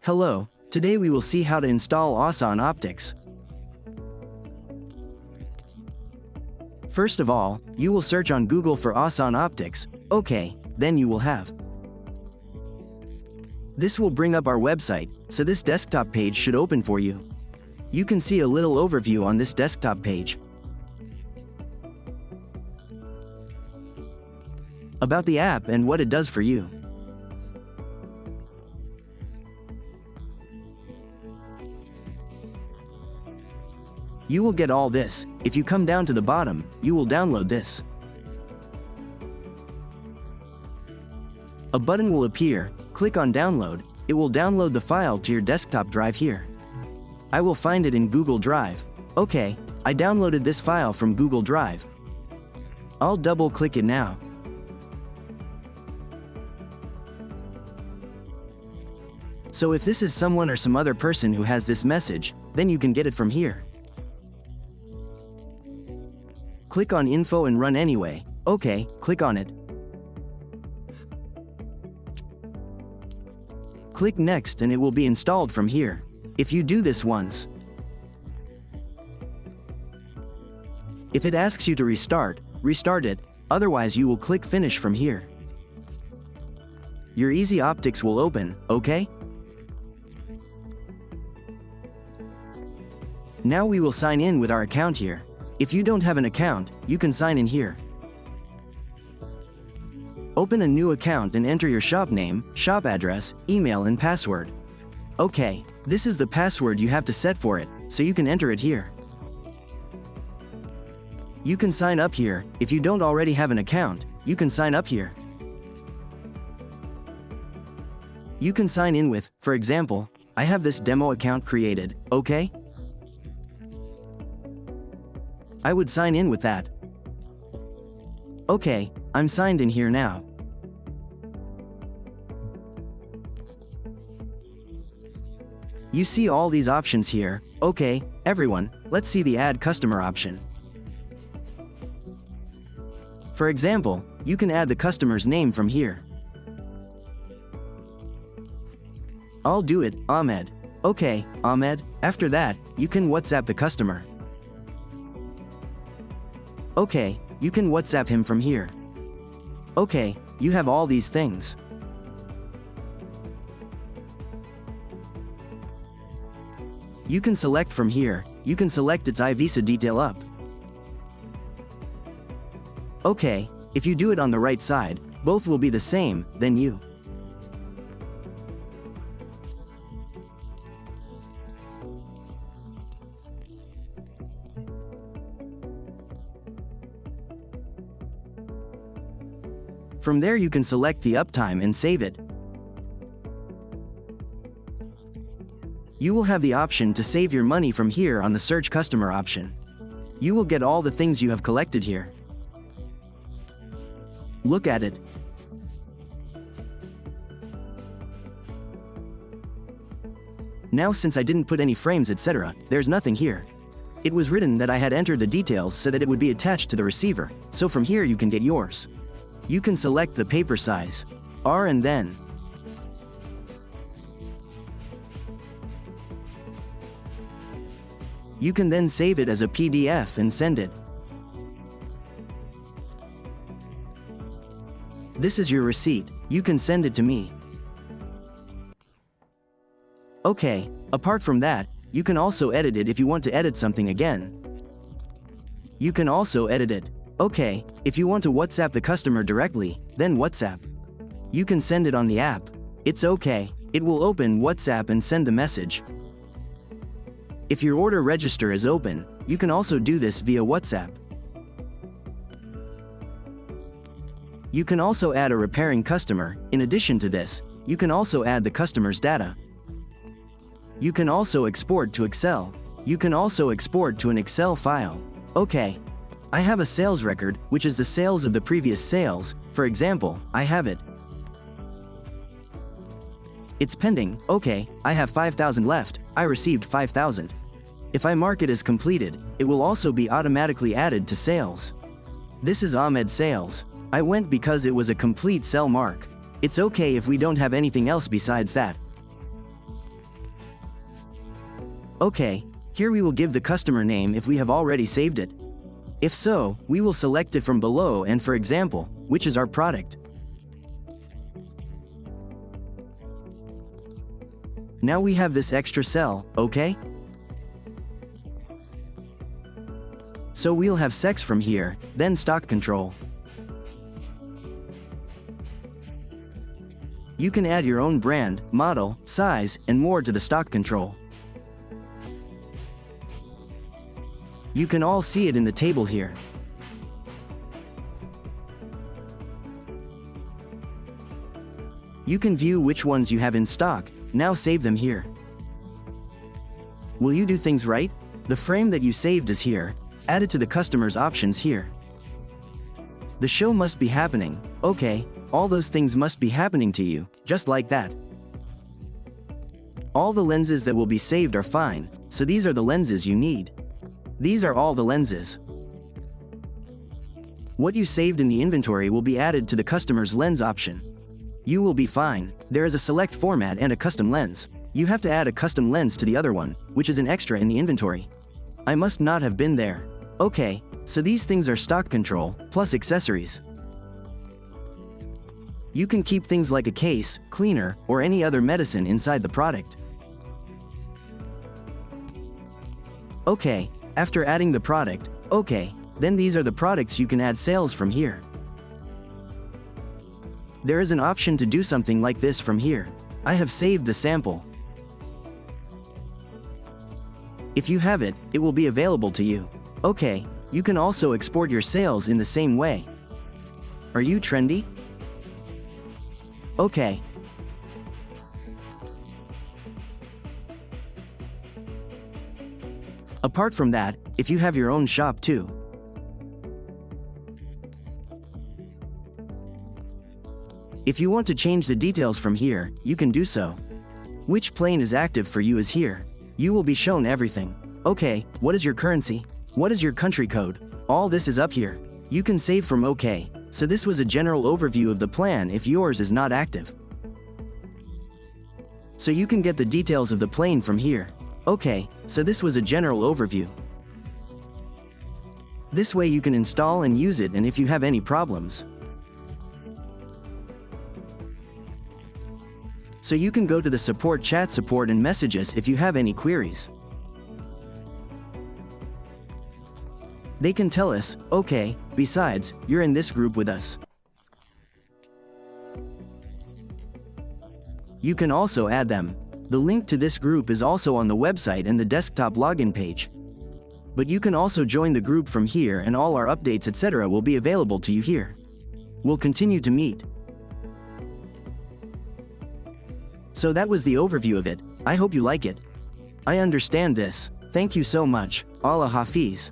Hello, today we will see how to install Asaan Optics. First of all, you will search on Google for Asaan Optics. Okay, then you will have. This will bring up our website, so this desktop page should open for you. You can see a little overview on this desktop page about the app and what it does for you. You will get all this. If you come down to the bottom, you will download this. A button will appear, click on download, it will download the file to your desktop drive here. I will find it in Google Drive. Okay, I downloaded this file from Google Drive. I'll double click it now. So if this is someone or some other person who has this message, then you can get it from here. Click on Info and Run Anyway. Okay, click on it. Click Next and it will be installed from here. If you do this once, if it asks you to restart it, otherwise you will click Finish from here. Your Easy Optics will open, okay? Now we will sign in with our account here. If you don't have an account, you can sign in here. Open a new account and enter your shop name, shop address, email and password. Okay, this is the password you have to set for it, so you can enter it here. You can sign up here. If you don't already have an account, you can sign up here. You can sign in with, for example, I have this demo account created, okay? I would sign in with that. Okay, I'm signed in here now. You see all these options here. Okay, everyone, let's see the Add Customer option. For example, you can add the customer's name from here. I'll do it, Ahmed. Okay, Ahmed, after that, you can WhatsApp the customer. Okay, you can WhatsApp him from here. Okay, you have all these things. You can select from here, you can select its iVisa detail up. Okay, if you do it on the right side, both will be the same, then you. From there you can select the uptime and save it. You will have the option to save your money from here on the Search Customer option. You will get all the things you have collected here. Look at it. Now since I didn't put any frames etc., there's nothing here. It was written that I had entered the details so that it would be attached to the receiver, so from here you can get yours. You can select the paper size, R and then you can then save it as a PDF and send it. This is your receipt, you can send it to me. Okay, apart from that, you can also edit it if you want to edit something again. You can also edit it. Okay, if you want to WhatsApp the customer directly, then WhatsApp. You can send it on the app. It's okay, it will open WhatsApp and send the message. If your order register is open, you can also do this via WhatsApp. You can also add a repairing customer. In addition to this, you can also add the customer's data. You can also export to Excel. You can also export to an Excel file. Okay. I have a sales record, which is the sales of the previous sales. For example, I have it. It's pending. Okay, I have 5,000 left. I received 5,000. If I mark it as completed, it will also be automatically added to sales. This is Ahmed sales. I went because it was a complete sell mark. It's okay if we don't have anything else besides that. Okay, here we will give the customer name if we have already saved it. If so, we will select it from below and for example, which is our product. Now we have this extra cell, okay? So we'll have sex from here, then stock control. You can add your own brand, model, size, and more to the stock control. You can all see it in the table here. You can view which ones you have in stock, now save them here. Will you do things right? The frame that you saved is here, added to the customer's options here. The show must be happening, okay, all those things must be happening to you, just like that. All the lenses that will be saved are fine, so these are the lenses you need. These are all the lenses. What you saved in the inventory will be added to the customer's lens option. You will be fine, there is a select format and a custom lens. You have to add a custom lens to the other one, which is an extra in the inventory. I must not have been there. Okay, so these things are stock control, plus accessories. You can keep things like a case, cleaner, or any other medicine inside the product. Okay, after adding the product, okay, then these are the products you can add sales from here. There is an option to do something like this from here. I have saved the sample. If you have it, it will be available to you. Okay, you can also export your sales in the same way. Are you trendy? Okay. Apart from that, if you have your own shop too. If you want to change the details from here, you can do so. Which plane is active for you is here. You will be shown everything. Okay, what is your currency? What is your country code? All this is up here. You can save from OK. So this was a general overview of the plan if yours is not active. So you can get the details of the plane from here. Okay, so this was a general overview. This way you can install and use it, and if you have any problems. So you can go to the support chat support and message us if you have any queries. They can tell us, okay, besides, you're in this group with us. You can also add them. The link to this group is also on the website and the desktop login page. But you can also join the group from here, and all our updates etc. will be available to you here. We'll continue to meet. So that was the overview of it. I hope you like it. I understand this. Thank you so much. Allah Hafiz.